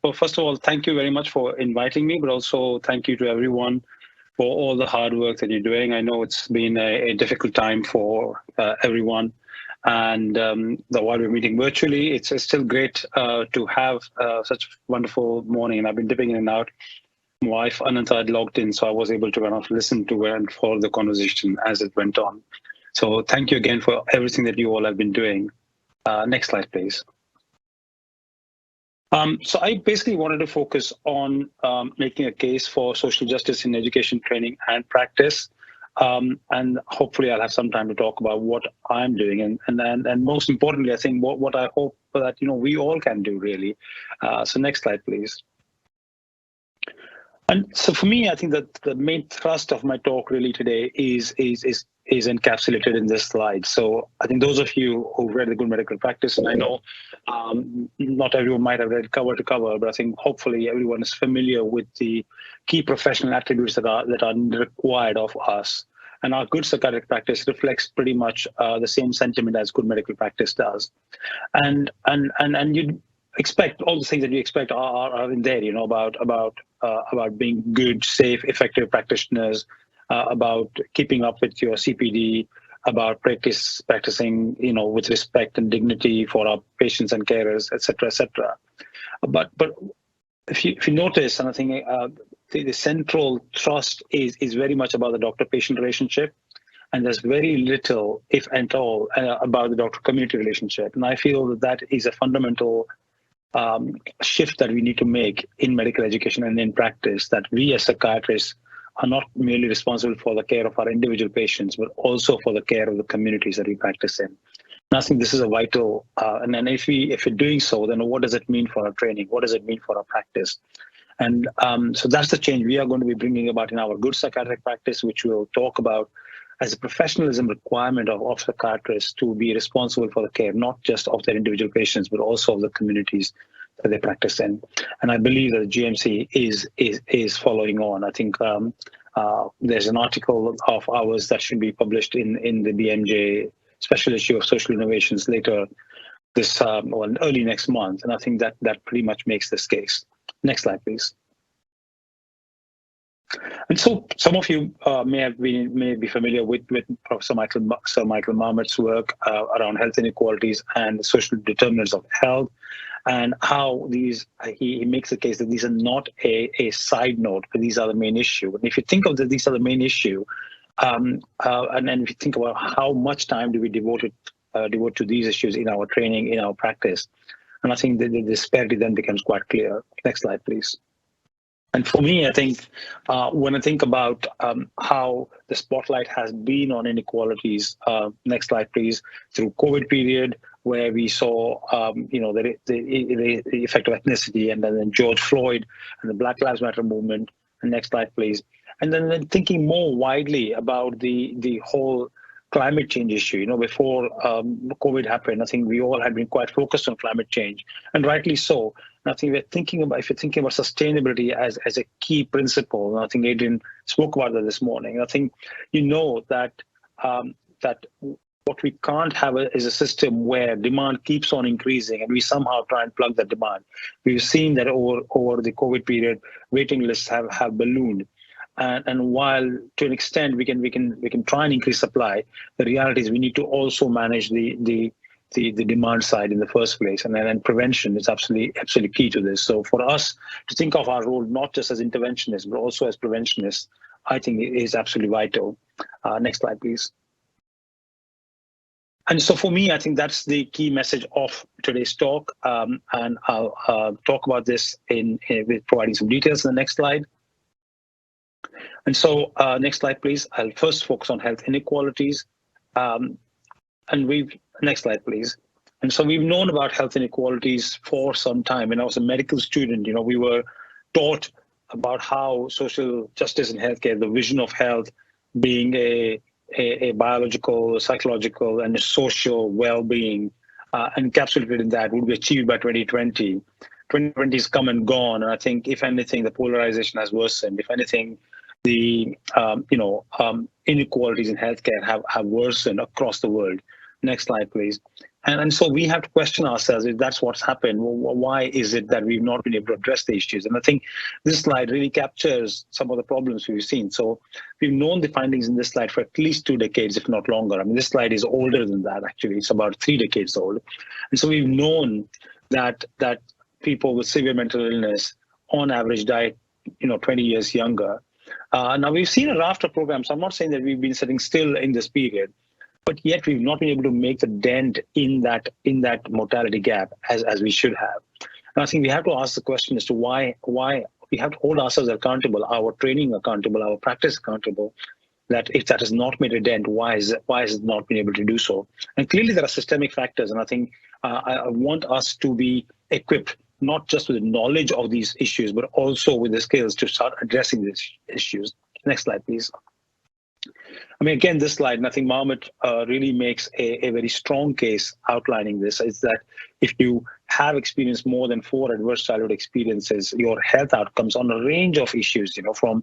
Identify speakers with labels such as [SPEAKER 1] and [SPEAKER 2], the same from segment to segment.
[SPEAKER 1] Well, first of all, thank you very much for inviting me, but also thank you to everyone for all the hard work that you're doing. I know it's been a difficult time for everyone. And while we're meeting virtually, it's still great to have such a wonderful morning. And I've been dipping in and out. My wife, Ananta, had logged in, so I was able to kind of listen to and follow the conversation as it went on. So thank you again for everything that you all have been doing. Next slide, please. So I basically wanted to focus on making a case for social justice in education, training, and practice. And hopefully I'll have some time to talk about what I'm doing. And most importantly, I think what I hope that, we all can do, really. So next slide, please. And so for me, I think that the main thrust of my talk really today is encapsulated in this slide. So I think those of you who read the Good Medical Practice, and I know not everyone might have read cover to cover, but I think hopefully everyone is familiar with the key professional attributes that are required of us. And our Good Psychiatric Practice reflects pretty much the same sentiment as Good Medical Practice does. And you expect all the things that you expect are in there, about being good, safe, effective practitioners, about keeping up with your CPD, about practicing, with respect and dignity for our patients and carers, et cetera, et cetera. But if you notice, and I think the central thrust is very much about the doctor-patient relationship, and there's very little, if at all, about the doctor-community relationship. And I feel that is a fundamental shift that we need to make in medical education and in practice, that we as psychiatrists are not merely responsible for the care of our individual patients, but also for the care of the communities that we practice in. And I think this is a vital, and then if we're doing so, then what does it mean for our training? What does it mean for our practice? And so that's the change we are going to be bringing about in our Good Psychiatric Practice, which we'll talk about as a professionalism requirement of psychiatrists to be responsible for the care, not just of their individual patients, but also of the communities that they practice in. And I believe that the GMC is following on. I think there's an article of ours that should be published in the BMJ special issue of Social Innovations later this or early next month. And I think that pretty much makes this case. Next slide, please. And so some of you may be familiar with Professor Sir Michael Marmot's work around health inequalities and social determinants of health, and how he makes the case that these are not a side note, but these are the main issue. And if you think of that these are the main issue, and then if you think about how much time do we devote to these issues in our training, in our practice, and I think the disparity then becomes quite clear. Next slide, please. And for me, I think when I think about how the spotlight has been on inequalities, next slide, please, through COVID period, where we saw, the effect of ethnicity, and then George Floyd and the Black Lives Matter movement. And next slide, please. And then thinking more widely about the whole climate change issue. Before COVID happened, I think we all had been quite focused on climate change, and rightly so. And I think if you're thinking about sustainability as a key principle, and I think Adrian spoke about that this morning. I think that what we can't have is a system where demand keeps on increasing and we somehow try and plug that demand. We've seen that over the COVID period, waiting lists have ballooned. And while to an extent we can try and increase supply, the reality is we need to also manage the demand side in the first place, and then prevention is absolutely key to this. So for us to think of our role not just as interventionists but also as preventionists, I think it is absolutely vital. Next slide, please. And so for me, I think that's the key message of today's talk, and I'll talk about this with providing some details in the next slide. And so next slide, please. I'll first focus on health inequalities. Next slide, please. And so we've known about health inequalities for some time. When I was a medical student, we were taught about how social justice in healthcare, the vision of health being a biological, psychological, and a social well-being, encapsulated in that, would be achieved by 2020. 2020 has come and gone, and I think, if anything, the polarization has worsened. If anything, the inequalities in healthcare have worsened across the world. Next slide, please. And so we have to question ourselves if that's what's happened. Well, why is it that we've not been able to address the issues? And I think this slide really captures some of the problems we've seen. So we've known the findings in this slide for at least 2 decades, if not longer. I mean, this slide is older than that, actually. It's about 3 decades old. And so we've known that people with severe mental illness, on average, die 20 years younger. Now, we've seen a raft of programs. I'm not saying that we've been sitting still in this period, but yet we've not been able to make the dent in that mortality gap as we should have. And I think we have to ask the question as to why we have to hold ourselves accountable, our training accountable, our practice accountable, that if that has not made a dent, why is it not been able to do so? And clearly there are systemic factors, and I think I want us to be equipped not just with the knowledge of these issues, but also with the skills to start addressing these issues. Next slide, please. I mean, again, this slide, and I think Mohammed really makes a very strong case outlining this, is that if you have experienced more than 4 adverse childhood experiences, your health outcomes on a range of issues, from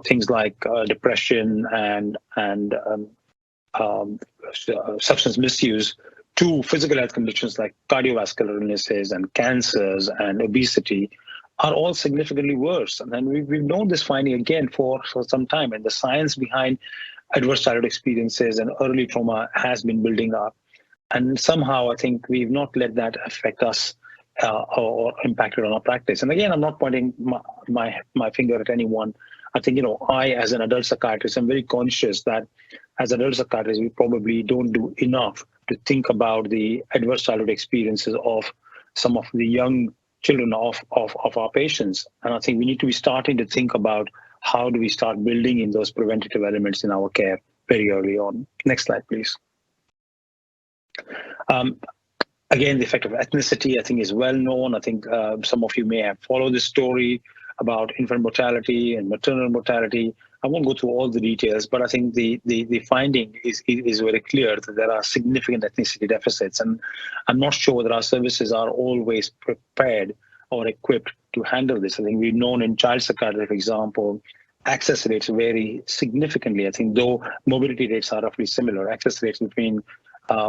[SPEAKER 1] things like depression and substance misuse, to physical health conditions like cardiovascular illnesses and cancers and obesity, are all significantly worse. And then we've known this finding again for some time, and the science behind adverse childhood experiences and early trauma has been building up. And somehow I think we've not let that affect us or impacted on our practice. And again, I'm not pointing my finger at anyone. I think, I as an adult psychiatrist, I'm very conscious that as adult psychiatrists, we probably don't do enough to think about the adverse childhood experiences of some of the young children of our patients. And I think we need to be starting to think about how do we start building in those preventative elements in our care very early on. Next slide, please. Again, the effect of ethnicity, I think, is well known. I think some of you may have followed this story about infant mortality and maternal mortality. I won't go through all the details, but I think the finding is very clear that there are significant ethnicity deficits, and I'm not sure whether our services are always prepared or equipped to handle this. I think we've known in child psychiatry, for example, access rates vary significantly. I think though mobility rates are roughly similar, access rates between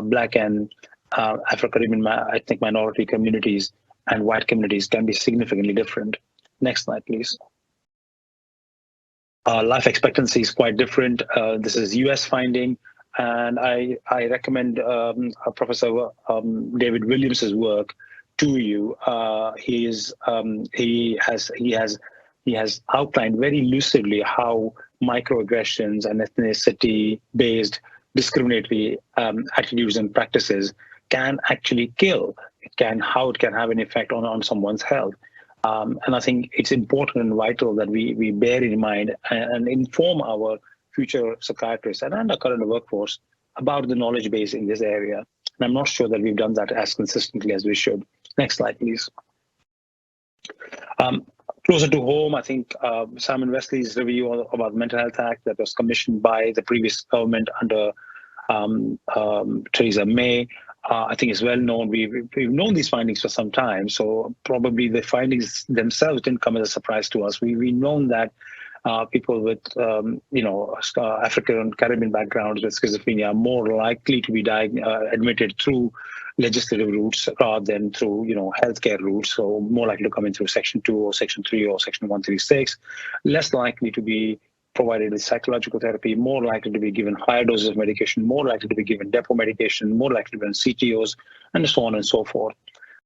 [SPEAKER 1] Black and Afro-Caribbean ethnic minority communities and white communities can be significantly different. Next slide, please. Life expectancy is quite different. This is US finding, and I recommend Professor David Williams's work to you. He has outlined very lucidly how microaggressions and ethnicity-based discriminatory attitudes and practices can actually kill. How it can have an effect on someone's health. And I think it's important and vital that we bear in mind and inform our future psychiatrists and our current workforce about the knowledge base in this area. And I'm not sure that we've done that as consistently as we should. Next slide, please. Closer to home, I think Simon Wesley's review about the Mental Health Act that was commissioned by the previous government under Theresa May, I think is well known. We've known these findings for some time, so probably the findings themselves didn't come as a surprise to us. We've known that people with African and Caribbean backgrounds with schizophrenia are more likely to be admitted through legislative routes rather than through healthcare routes, so more likely to come in through Section 2 or Section 3 or Section 136, less likely to be provided with psychological therapy, more likely to be given higher doses of medication, more likely to be given depot medication, more likely to be on CTOs, and so on and so forth.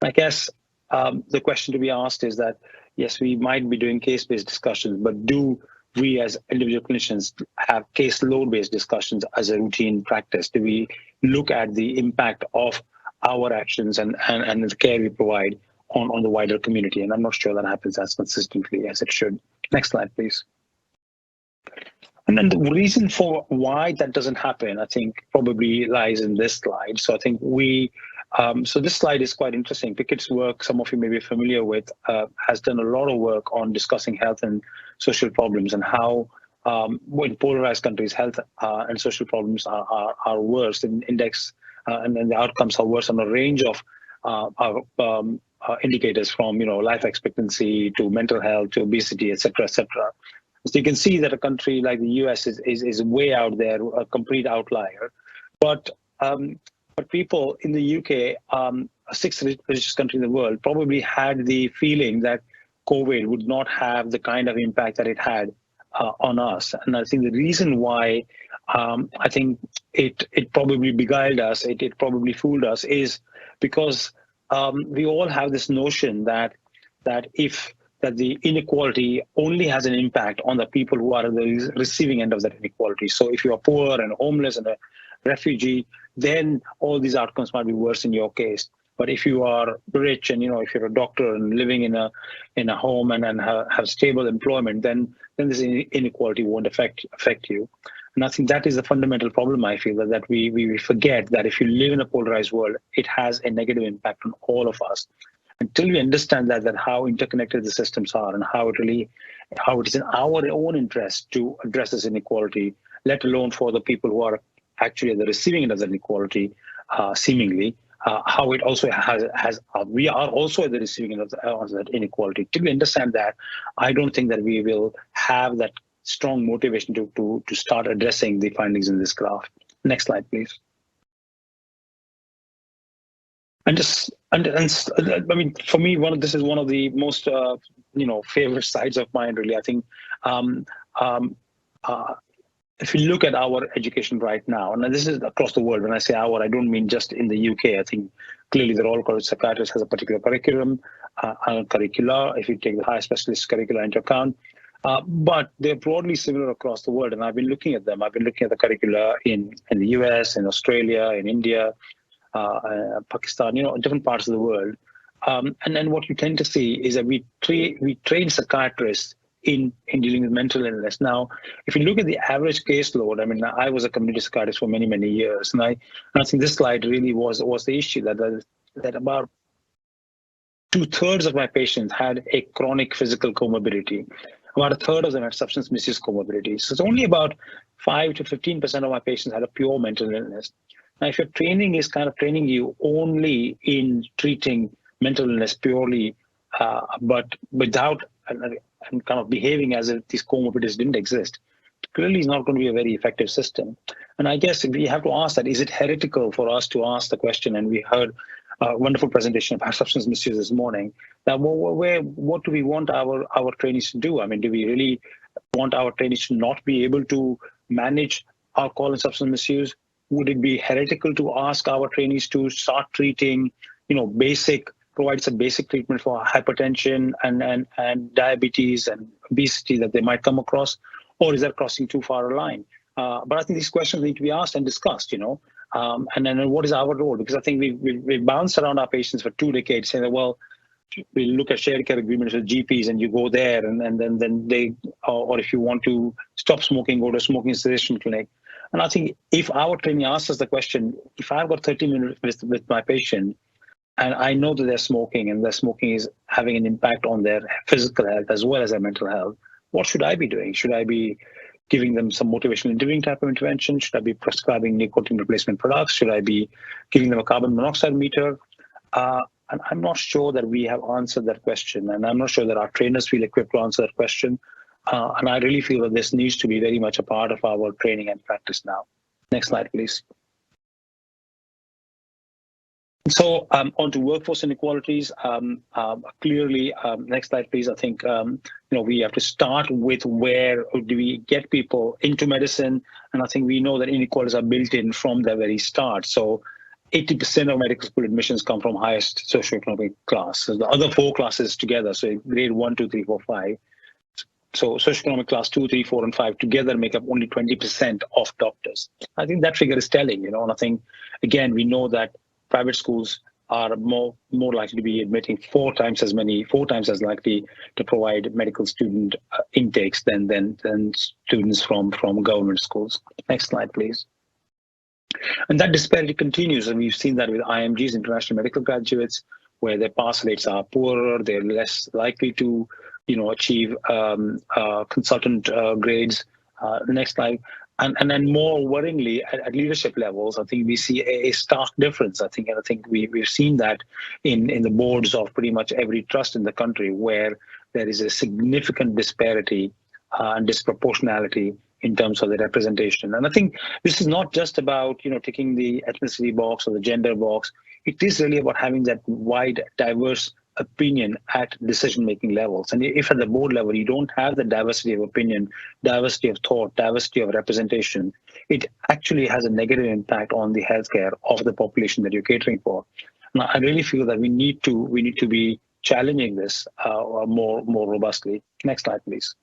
[SPEAKER 1] I guess the question to be asked is that, yes, we might be doing case-based discussions, but do we as individual clinicians have caseload-based discussions as a routine practice? Do we look at the impact of our actions and the care we provide on the wider community? And I'm not sure that happens as consistently as it should. Next slide, please. And then the reason for why that doesn't happen, I think, probably lies in this slide. So I think so this slide is quite interesting. Pickett's work, some of you may be familiar with, has done a lot of work on discussing health and social problems and how in polarized countries, health and social problems are worse in index, and then the outcomes are worse on a range of indicators from life expectancy to mental health to obesity, et cetera, et cetera. So you can see that a country like the US is way out there, a complete outlier. But But people in the UK, sixth richest country in the world, probably had the feeling that COVID would not have the kind of impact that it had on us. And I think the reason why I think it probably beguiled us, it probably fooled us, is because we all have this notion that the inequality only has an impact on the people who are at the receiving end of that inequality. So if you are poor and homeless and a refugee, then all these outcomes might be worse in your case. But if you are rich and if you're a doctor and living in a home and have stable employment, then this inequality won't affect you. And I think that is the fundamental problem. I feel that we forget that if you live in a polarized world, it has a negative impact on all of us. Until we understand that how interconnected the systems are and how it is in our own interest to address this inequality, let alone for the people who are actually at the receiving end of that inequality, seemingly, how it also we are also at the receiving end of that inequality. Till we understand that, I don't think that we will have that strong motivation to start addressing the findings in this graph. Next slide, please. And I mean, for me, this is one of the most favorite sides of mine. Really, I think if you look at our education right now, and this is across the world. When I say our, I don't mean just in the UK. I think clearly the Royal College of Psychiatrists has a particular curriculum, curricula. If you take the higher specialist curricula into account. But they're broadly similar across the world, and I've been looking at them. I've been looking at the curricula in the US, in Australia, in India, Pakistan, different parts of the world. And then what you tend to see is that we train psychiatrists in dealing with mental illness. Now, if you look at the average caseload, I mean, I was a community psychiatrist for many, many years, and I think this slide really was the issue that about 2/3 of my patients had a chronic physical comorbidity. About 1/3 of them had substance misuse comorbidity. So it's only about 5 to 15% of my patients had a pure mental illness. Now, if your training is kind of training you only in treating mental illness purely, but without and kind of behaving as if these comorbidities didn't exist, clearly is not going to be a very effective system. And I guess we have to ask that, is it heretical for us to ask the question? And we heard a wonderful presentation of substance misuse this morning. That what do we want our trainees to do? I mean, do we really want our trainees to not be able to manage alcohol and substance misuse? Would it be heretical to ask our trainees to start treating, provide some basic treatment for hypertension and diabetes and obesity that they might come across? Or is that crossing too far a line? But I think these questions need to be asked and discussed, and then what is our role? Because I think we bounced around our patients for 2 decades saying that, well, we look at shared care agreements with GPs and you go there and then they, or if you want to stop smoking, go to a smoking cessation clinic. And I think if our training asks us the question, if I've got 30 minutes with my patient and I know that they're smoking and their smoking is having an impact on their physical health as well as their mental health, what should I be doing? Should I be giving them some motivational interviewing type of intervention? Should I be prescribing nicotine replacement products? Should I be giving them a carbon monoxide meter? And I'm not sure that we have answered that question. And I'm not sure that our trainers feel equipped to answer that question. And I really feel that this needs to be very much a part of our training and practice now. Next slide, please. So on to workforce inequalities. Clearly, next slide, please. I think we have to start with where do we get people into medicine, and I think we know that inequalities are built in from the very start. So 80% of medical school admissions come from highest socioeconomic class. So the other 4 classes together, so grade 1, 2, 3, 4, 5. So socioeconomic class 2, 3, 4, and 5 together make up only 20% of doctors. I think that figure is telling, and I think, again, we know that private schools are more likely to be admitting 4 times as likely to provide medical student intakes than students from government schools. Next slide, please. And that disparity continues, and we've seen that with IMGs, international medical graduates, where their pass rates are poorer, they're less likely to achieve consultant grades. Next slide. And then more worryingly, at leadership levels, I think we see a stark difference. I think we've seen that in the boards of pretty much every trust in the country, where there is a significant disparity and disproportionality in terms of the representation. And I think this is not just about, ticking the ethnicity box or the gender box. It is really about having that wide, diverse opinion at decision-making levels. And if at the board level you don't have the diversity of opinion, diversity of thought, diversity of representation, it actually has a negative impact on the healthcare of the population that you're catering for. Now, I really feel that we need to be challenging this more robustly. Next slide, please.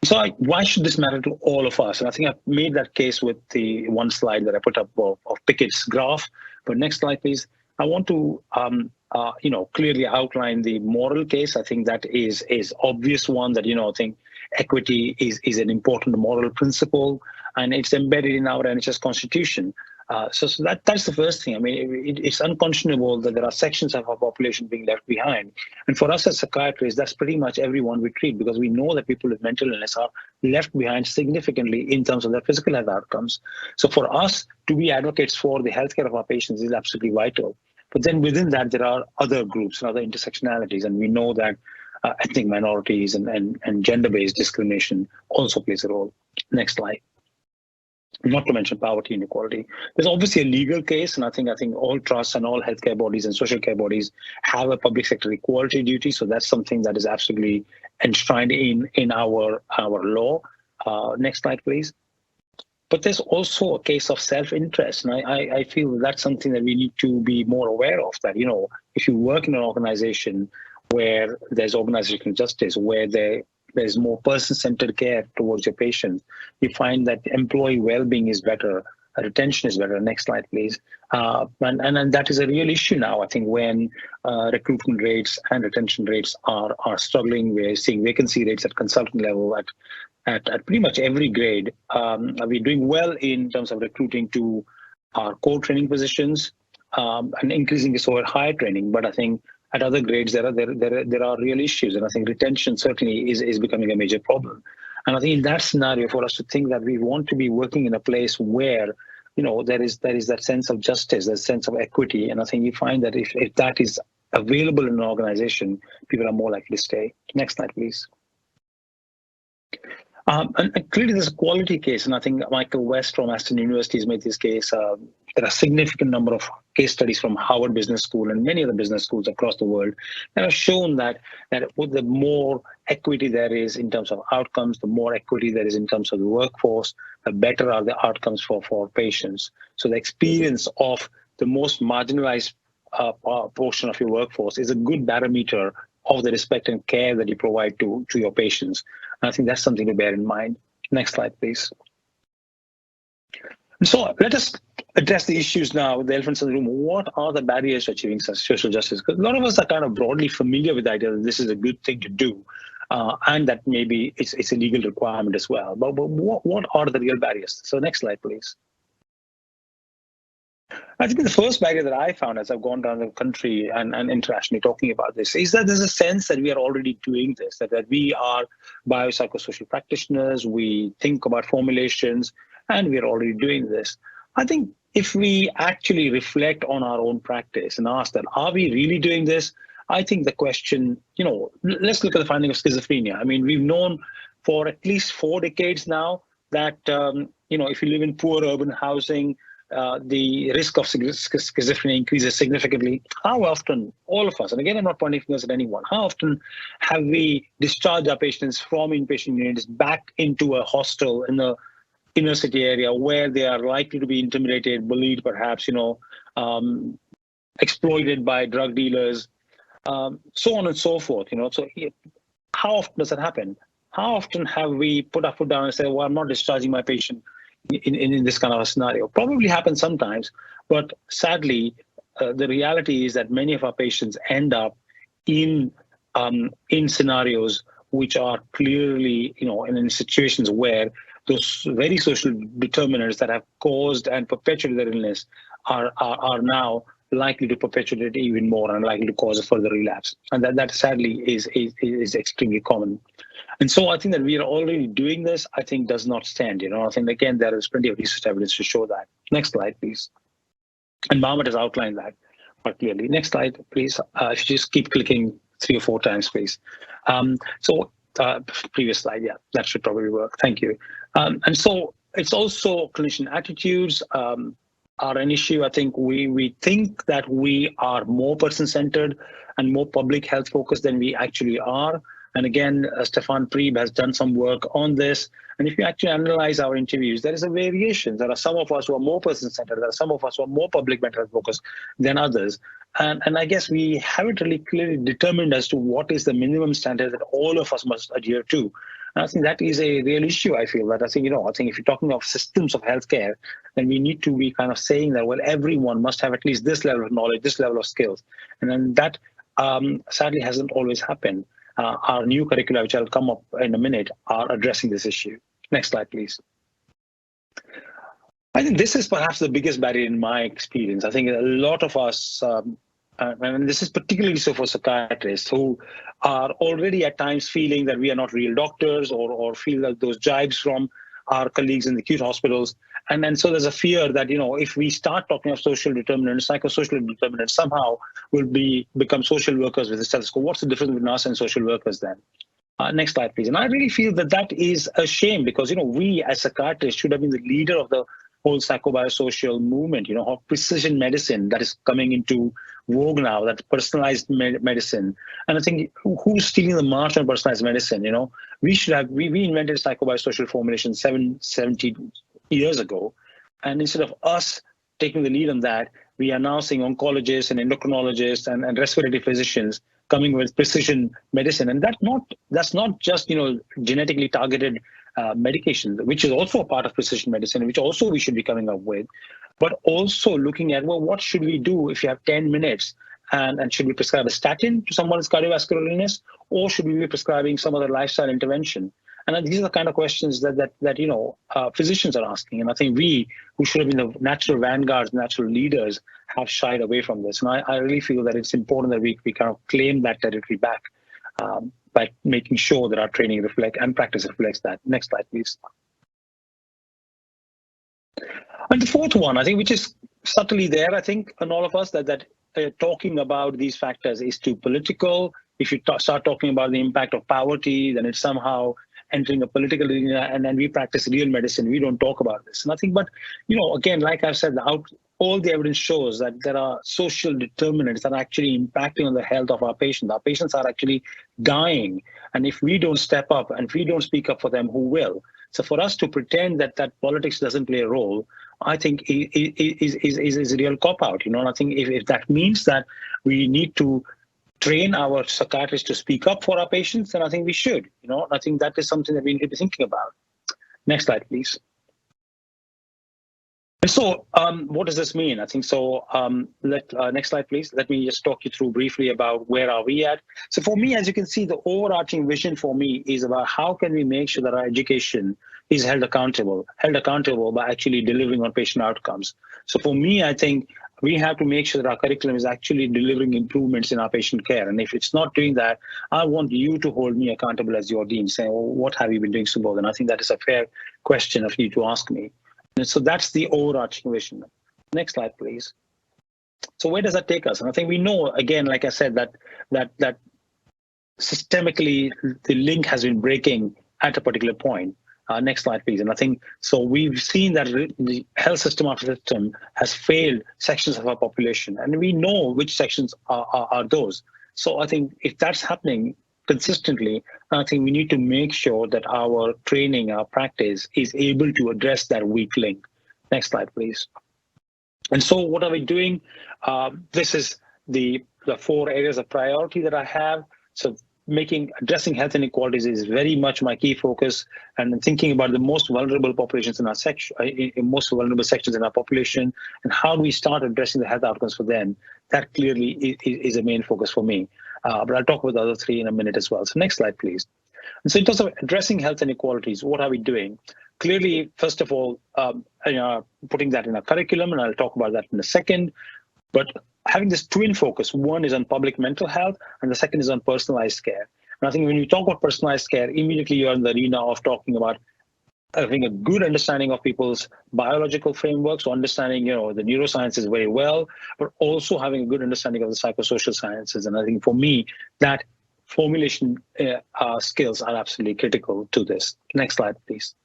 [SPEAKER 1] So why should this matter to all of us? And I think I've made that case with the one slide that I put up of Pickett's graph. But next slide, please. I want to, clearly outline the moral case. I think that is obvious one that, I think equity is an important moral principle, and it's embedded in our NHS constitution. So that's the first thing. I mean, it's unconscionable that there are sections of our population being left behind. And for us as psychiatrists, that's pretty much everyone we treat, because we know that people with mental illness are left behind significantly in terms of their physical health outcomes. So for us to be advocates for the healthcare of our patients is absolutely vital. But then within that, there are other groups and other intersectionalities. And we know that ethnic minorities and gender-based discrimination also plays a role. Next slide. Not to mention poverty inequality. There's obviously a legal case, and I think all trusts and all healthcare bodies and social care bodies have a public sector equality duty. So that's something that is absolutely enshrined in our law. Next slide, please. But there's also a case of self-interest, and I feel that's something that we need to be more aware of. That if you work in an organization where there's organizational justice, where there's more person-centered care towards your patients, you find that employee well-being is better, retention is better. Next slide, please. And that is a real issue now. I think when recruitment rates and retention rates are struggling, we're seeing vacancy rates at consultant level at pretty much every grade. We're doing well in terms of recruiting to our core training positions and increasing this over higher training. But I think at other grades, there are real issues, and I think retention certainly is becoming a major problem. And I think in that scenario, for us to think that we want to be working in a place where there is that sense of justice, that sense of equity, and I think you find that if that is available in an organization, people are more likely to stay. Next slide, please. And clearly there's a quality case, and I think Michael West from Aston University has made this case. There are a significant number of case studies from Harvard Business School and many other business schools across the world that have shown that with the more equity there is in terms of outcomes, the more equity there is in terms of the workforce, the better are the outcomes for patients. So the experience of the most marginalized portion of your workforce is a good barometer of the respect and care that you provide to your patients. And I think that's something to bear in mind. Next slide, please. So let us address the issues now, the elephants in the room. What are the barriers to achieving social justice? Because a lot of us are kind of broadly familiar with the idea that this is a good thing to do, and that maybe it's a legal requirement as well. But what are the real barriers? So next slide, please. I think the first barrier that I found as I've gone down the country and internationally talking about this is that there's a sense that we are already doing this, that we are biopsychosocial practitioners, we think about formulations, and we are already doing this. I think if we actually reflect on our own practice and ask that, are we really doing this? I think the question, let's look at the finding of schizophrenia. I mean, we've known for at least 4 decades now that, if you live in poor urban housing, the risk of schizophrenia increases significantly. How often, all of us, and again, I'm not pointing fingers at anyone, how often have we discharged our patients from inpatient units back into a hostel in the inner city area where they are likely to be intimidated, bullied, perhaps, exploited by drug dealers, so on and so forth. So how often does that happen? How often have we put our foot down and said, well, I'm not discharging my patient in this kind of a scenario? Probably happens sometimes, but sadly, the reality is that many of our patients end up in scenarios which are clearly, in situations where those very social determinants that have caused and perpetuated their illness are now likely to perpetuate it even more and likely to cause a further relapse. And that sadly is extremely common. And so I think that we are already doing this, I think does not stand. I think, again, there is plenty of research evidence to show that. Next slide, please. And Mohammed has outlined that quite clearly. Next slide, please. If you just keep clicking 3 or 4 times, please. So Previous slide, yeah, that should probably work. Thank you. And so it's also clinician attitudes are an issue. I think we think that we are more person-centered and more public health focused than we actually are. And again, Stefan Prieb has done some work on this. And if you actually analyze our interviews, there is a variation. There are some of us who are more person-centered. There are some of us who are more public mental health focused than others. And I guess we haven't really clearly determined as to what is the minimum standard that all of us must adhere to. And I think that is a real issue, I feel. That I think if you're talking of systems of healthcare, then we need to be kind of saying that, well, everyone must have at least this level of knowledge, this level of skills. And then that sadly hasn't always happened. Our new curricula, which I'll come up in a minute, are addressing this issue. Next slide, please. I think this is perhaps the biggest barrier in my experience. I think a lot of us, and this is particularly so for psychiatrists, who are already at times feeling that we are not real doctors, or feel that those jibes from our colleagues in the acute hospitals. And so there's a fear that, if we start talking of social determinants, psychosocial determinants, somehow will become social workers with a stethoscope. What's the difference between us and social workers then? Next slide, please. And I really feel that that is a shame, because, we as psychiatrists should have been the leader of the whole psychobiosocial movement, of precision medicine that is coming into vogue now, that personalized medicine. And I think who's stealing the march on personalized medicine? We invented psychobiosocial formulation 70 years ago. And instead of us taking the lead on that, we are now seeing oncologists and endocrinologists and respiratory physicians coming with precision medicine. And that's not just, genetically targeted medication, which is also a part of precision medicine, which also we should be coming up with, but also looking at, well, what should we do if you have 10 minutes and should we prescribe a statin to someone's cardiovascular illness, or should we be prescribing some other lifestyle intervention? And these are the kind of questions that physicians are asking. And I think we, who should have been the natural vanguards, natural leaders, have shied away from this. And I really feel that it's important that we kind of claim that territory back by making sure that our training and practice reflects that. Next slide, please. And the fourth one, I think, which is subtly there, I think, in all of us, that talking about these factors is too political. If you start talking about the impact of poverty, then it's somehow entering a political arena, and then we practice real medicine. We don't talk about this. Nothing, but, again, like I've said, all the evidence shows that there are social determinants that are actually impacting on the health of our patients. Our patients are actually dying. And if we don't step up and if we don't speak up for them, who will? So for us to pretend that politics doesn't play a role, I think is a real cop-out. And I think if that means that we need to train our psychiatrists to speak up for our patients, then I think we should. I think that is something that we need to be thinking about. Next slide, please. And so what does this mean? I think so. Next slide, please. Let me just talk you through briefly about where are we at. So for me, as you can see, the overarching vision for me is about how can we make sure that our education is held accountable by actually delivering on patient outcomes. So for me, I think we have to make sure that our curriculum is actually delivering improvements in our patient care. And if it's not doing that, I want you to hold me accountable as your dean, saying, well, what have you been doing, Subodh? And I think that is a fair question of you to ask me. And so that's the overarching vision. Next slide, please. So where does that take us? And I think we know, again, like I said, that systemically the link has been breaking at a particular point. Next slide, please. And I think so we've seen that the health system after system has failed sections of our population, and we know which sections are those. So I think if that's happening consistently, I think we need to make sure that our training, our practice is able to address that weak link. Next slide, please. And so what are we doing? This is the 4 areas of priority that I have. So addressing health inequalities is very much my key focus, and thinking about the most vulnerable populations in our most vulnerable sections in our population, and how do we start addressing the health outcomes for them. That clearly is a main focus for me. But I'll talk about the other 3 in a minute as well. So next slide, please. And so in terms of addressing health inequalities, what are we doing? Clearly, first of all, putting that in a curriculum, and I'll talk about that in a second. But having this twin focus, one is on public mental health, and the second is on personalized care. And I think when you talk about personalized care, immediately you're in the arena of talking about having a good understanding of people's biological frameworks, so understanding, the neurosciences very well, but also having a good understanding of the psychosocial sciences. And I think for me, that formulation skills are absolutely critical to this. Next slide, please.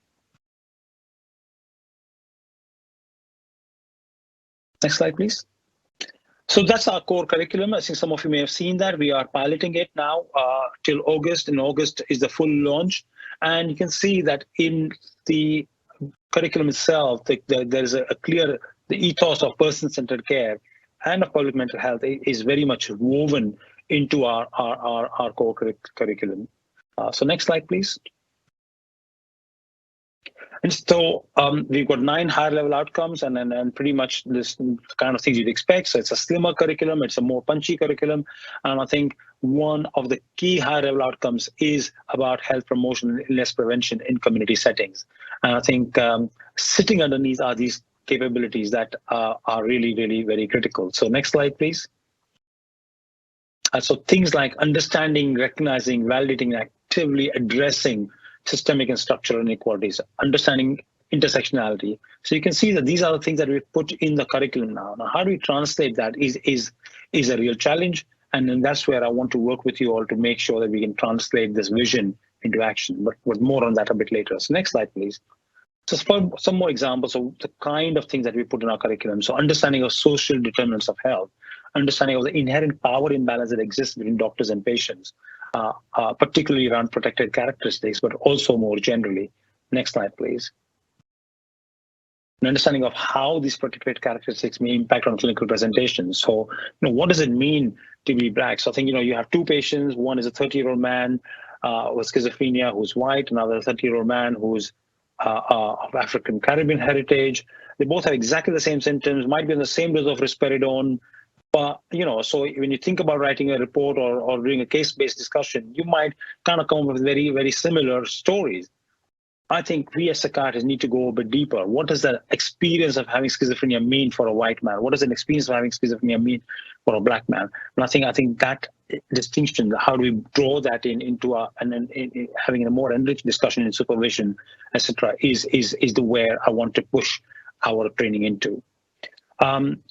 [SPEAKER 1] Next slide, please. So that's our core curriculum. I think some of you may have seen that. We are piloting it now till August. In August is the full launch. And you can see that in the curriculum itself, there's a clear, the ethos of person-centered care and of public mental health is very much woven into our core curriculum. So next slide, please. And so we've got 9 higher level outcomes and pretty much this kind of things you'd expect. So it's a slimmer curriculum, it's a more punchy curriculum. And I think one of the key higher level outcomes is about health promotion and illness prevention in community settings. And I think sitting underneath are these capabilities that are really, really very critical. So next slide, please. So things like understanding, recognizing, validating, actively addressing systemic and structural inequalities, understanding intersectionality. So you can see that these are the things that we've put in the curriculum now. Now, how do we translate that is a real challenge. And then that's where I want to work with you all to make sure that we can translate this vision into action, but with more on that a bit later. So next slide, please. So some more examples of the kind of things that we put in our curriculum. So understanding of social determinants of health, understanding of the inherent power imbalance that exists between doctors and patients, particularly around protected characteristics, but also more generally. Next slide, please. An understanding of how these protected characteristics may impact on clinical presentations. So, what does it mean to be Black? So I think, you have 2 patients. One is a 30-year-old man with schizophrenia who's white, another 30-year-old man who's of African Caribbean heritage. They both have exactly the same symptoms, might be on the same dose of risperidone. But, so when you think about writing a report or doing a case-based discussion, you might kind of come up with very, very similar stories. I think we as psychiatrists need to go a bit deeper. What does the experience of having schizophrenia mean for a white man? What does an experience of having schizophrenia mean for a Black man? And I think that distinction, how do we draw that into having a more enriched discussion in supervision, etc., is the where I want to push our training into.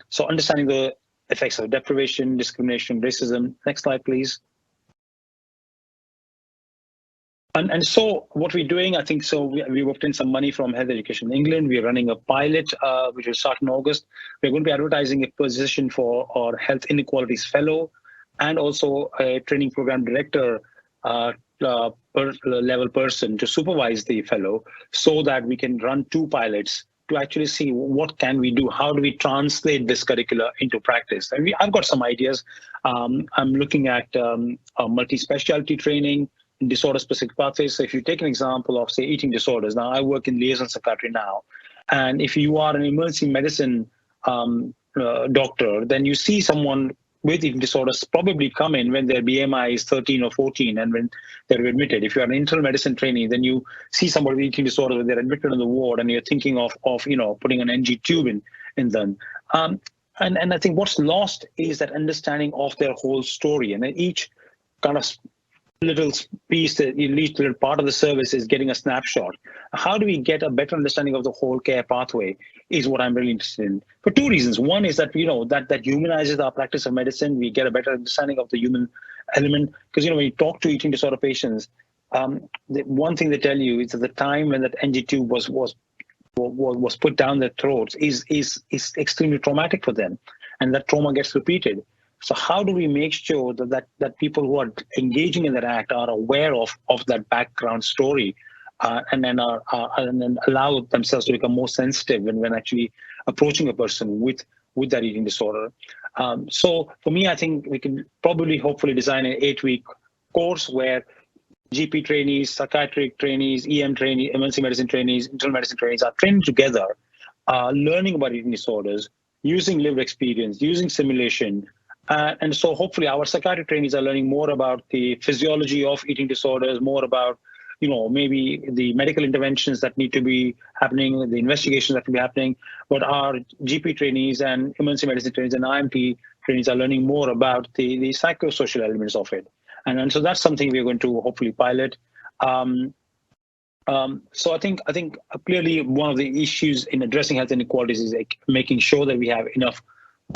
[SPEAKER 1] So understanding the effects of deprivation, discrimination, racism. Next slide, please. And so what we're doing, I think, so we obtained some money from Health Education England. We're running a pilot, which will start in August. We're going to be advertising a position for our Health Inequalities Fellow and also a training program director level person to supervise the fellow so that we can run 2 pilots to actually see what can we do, how do we translate this curricula into practice. And I've got some ideas. I'm looking at a multi-specialty training, disorder-specific pathways. So if you take an example of, say, eating disorders, now I work in liaison psychiatry now, and if you are an emergency medicine doctor, then you see someone with eating disorders probably come in when their BMI is 13 or 14 and when they're admitted. If you're an internal medicine trainee, then you see somebody with eating disorders when they're admitted in the ward and you're thinking of putting an NG tube in them. And I think what's lost is that understanding of their whole story, and then each kind of little piece, each little part of the service is getting a snapshot. How do we get a better understanding of the whole care pathway is what I'm really interested in, for 2 reasons. One is that, that humanizes our practice of medicine. We get a better understanding of the human element, because, when you talk to eating disorder patients, the one thing they tell you is that the time when that NG tube was put down their throats is extremely traumatic for them, and that trauma gets repeated. So how do we make sure that people who are engaging in that act are aware of that background story, and then allow themselves to become more sensitive when actually approaching a person with that eating disorder? So for me, I think we can probably hopefully design an 8-week course where GP trainees, psychiatric trainees, EM trainees, emergency medicine trainees, internal medicine trainees are trained together, learning about eating disorders, using lived experience, using simulation. And so hopefully our psychiatric trainees are learning more about the physiology of eating disorders, more about, maybe the medical interventions that need to be happening, the investigations that can be happening. But our GP trainees and emergency medicine trainees and IMT trainees are learning more about the psychosocial elements of it. And so that's something we're going to hopefully pilot. So I think clearly one of the issues in addressing health inequalities is making sure that we have enough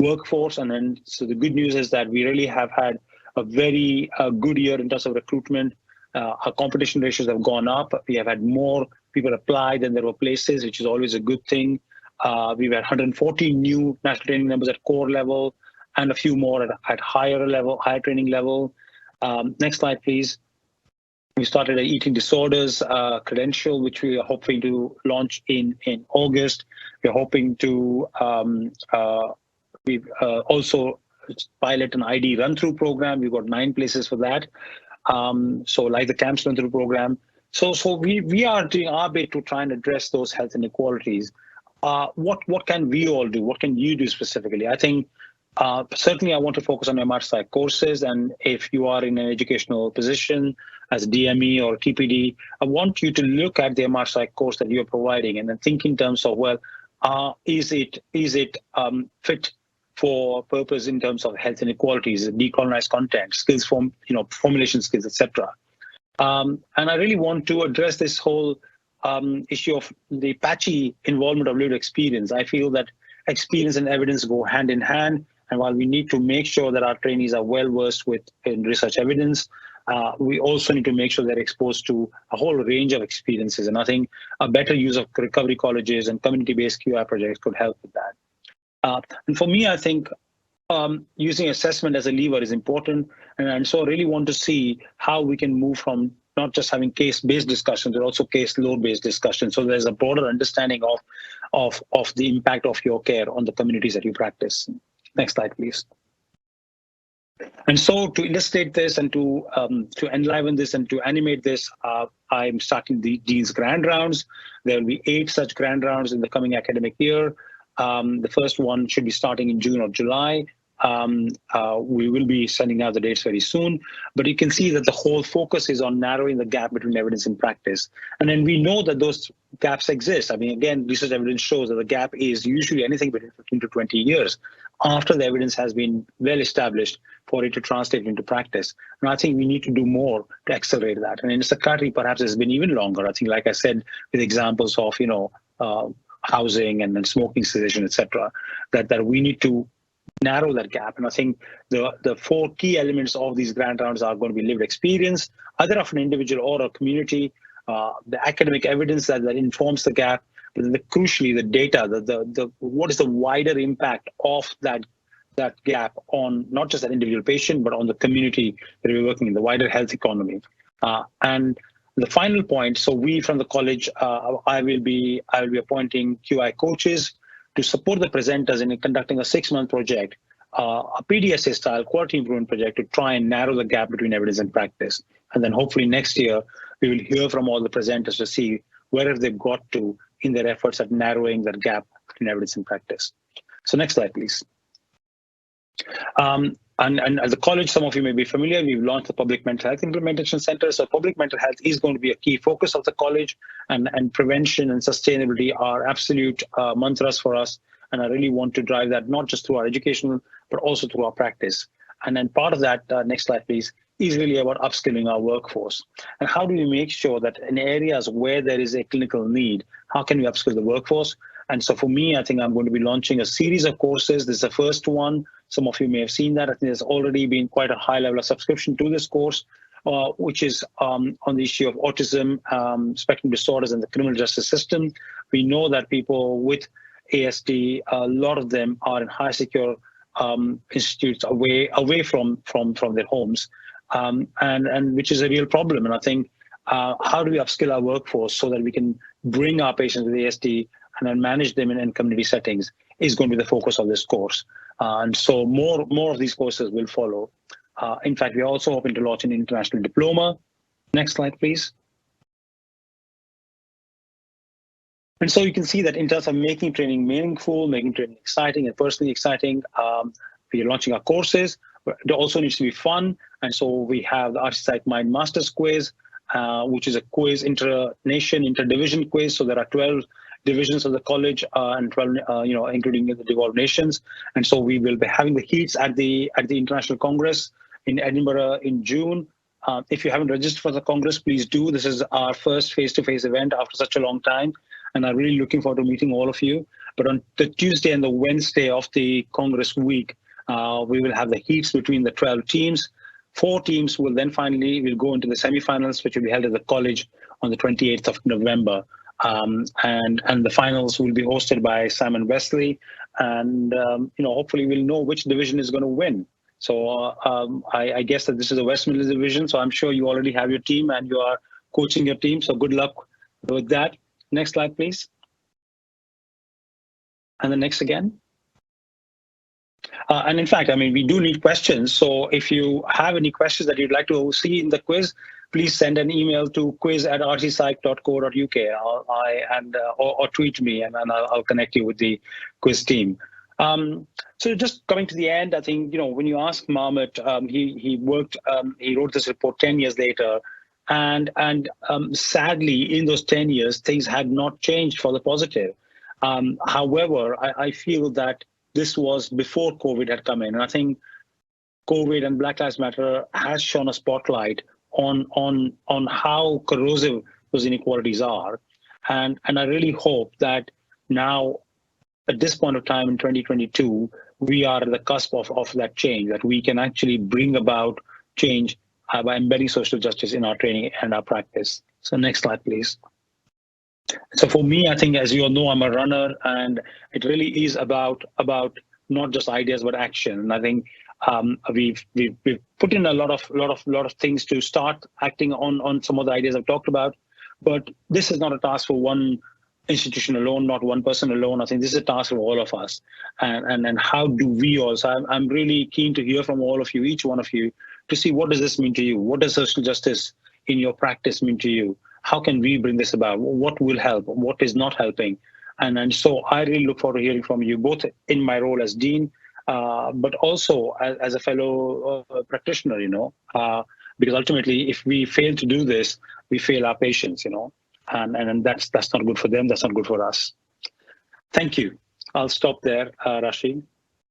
[SPEAKER 1] workforce. And then, so the good news is that we really have had a very good year in terms of recruitment. Our competition ratios have gone up. We have had more people apply than there were places, which is always a good thing. We've had 140 new national training members at core level and a few more at higher training level. Next slide, please. We started an eating disorders credential, which we are hoping to launch in August. We're hoping to also pilot an ID run-through program. We've got 9 places for that. So like the CAMPS run-through program. So we are doing our bit to try and address those health inequalities. What can we all do? What can you do specifically? I think certainly I want to focus on MR Psych courses, and if you are in an educational position as DME or TPD, I want you to look at the MR Psych course that you're providing and then think in terms of, well, is it fit for purpose in terms of health inequalities, decolonized content, skills formulation skills, etc. And I really want to address this whole issue of the patchy involvement of lived experience. I feel that experience and evidence go hand in hand. And while we need to make sure that our trainees are well versed in research evidence, we also need to make sure they're exposed to a whole range of experiences. And I think a better use of recovery colleges and community-based QI projects could help with that. And for me, I think using assessment as a lever is important. And so I really want to see how we can move from not just having case-based discussions, but also case load-based discussions. So there's a broader understanding of the impact of your care on the communities that you practice. Next slide, please. And so to illustrate this and to enliven this and to animate this, I'm starting the Dean's Grand Rounds. There will be 8 such Grand Rounds in the coming academic year. The first one should be starting in June or July. We will be sending out the dates very soon, but you can see that the whole focus is on narrowing the gap between evidence and practice. And then we know that those gaps exist. I mean, again, research evidence shows that the gap is usually anything between 15 to 20 years after the evidence has been well established for it to translate into practice. And I think we need to do more to accelerate that. And in psychiatry, perhaps it's been even longer. I think, like I said, with examples of, housing and then smoking cessation, etc., that we need to narrow that gap. And I think the 4 key elements of these grand rounds are going to be lived experience, either of an individual or a community, the academic evidence that informs the gap, but then crucially the data, what is the wider impact of that gap on not just that individual patient, but on the community that we're working in, the wider health economy. And the final point, so we from the college, I will be appointing QI coaches to support the presenters in conducting a 6-month project, a PDSA style quality improvement project to try and narrow the gap between evidence and practice. And then hopefully next year, we will hear from all the presenters to see where have they got to in their efforts at narrowing that gap between evidence and practice. So next slide, please. And as a college, some of you may be familiar, we've launched the Public Mental Health Implementation Center. So public mental health is going to be a key focus of the college, and prevention and sustainability are absolute mantras for us. And I really want to drive that not just through our education, but also through our practice. And then part of that, next slide, please, is really about upskilling our workforce. And how do we make sure that in areas where there is a clinical need, how can we upskill the workforce? And so for me, I think I'm going to be launching a series of courses. This is the first one. Some of you may have seen that. I think there's already been quite a high level of subscription to this course, which is on the issue of autism, spectrum disorders, and the criminal justice system. We know that people with ASD, a lot of them are in high secure institutes away from their homes, and which is a real problem. And I think how do we upskill our workforce so that we can bring our patients with ASD and then manage them in community settings is going to be the focus of this course. And so more of these courses will follow. In fact, we're also hoping to launch an international diploma. Next slide, please. And so you can see that in terms of making training meaningful, making training exciting and personally exciting, we are launching our courses. It also needs to be fun. And so we have the Psych Mind Masters quiz, which is a quiz, inter-division quiz. So there are 12 divisions of the college and 12, including the devolved nations. And so we will be having the heats at the International Congress in Edinburgh in June. If you haven't registered for the Congress, please do. This is our first face-to-face event after such a long time. And I'm really looking forward to meeting all of you. But on the Tuesday and the Wednesday of the Congress week, we will have the heats between the 12 teams. 4 teams will then finally will go into the semifinals, which will be held at the college on the 28th of November. And the finals will be hosted by Simon Wesley, and hopefully we'll know which division is going to win. So I guess that this is the West Midlands division, so I'm sure you already have your team and you are coaching your team, so good luck with that. Next slide, please. And the next again. And in fact, I mean, we do need questions. So if you have any questions that you'd like to see in the quiz, please send an email to quiz@rcpsych.co.uk or tweet me, and I'll connect you with the quiz team. So just coming to the end, I think, when you ask Mahmoud, he wrote this report 10 years later, and sadly, in those 10 years, things had not changed for the positive. However, I feel that this was before COVID had come in, and I think COVID and Black Lives Matter has shone a spotlight on how corrosive those inequalities are, and I really hope that now, at this point of time in 2022, we are at the cusp of that change, that we can actually bring about change by embedding social justice in our training and our practice. So next slide, please. So for me, I think, as you all know, I'm a runner, and it really is about not just ideas but action. And I think we've put in a lot of things to start acting on some of the ideas I've talked about. But this is not a task for one institution alone, not one person alone. I think this is a task for all of us. And how do we also? I'm really keen to hear from all of you, each one of you, to see what does this mean to you? What does social justice in your practice mean to you? How can we bring this about? What will help? What is not helping? And so I really look forward to hearing from you, both in my role as Dean, but also as a fellow practitioner, because ultimately, if we fail to do this, we fail our patients, and that's not good for them. That's not good for us. Thank you. I'll stop there, Rashid.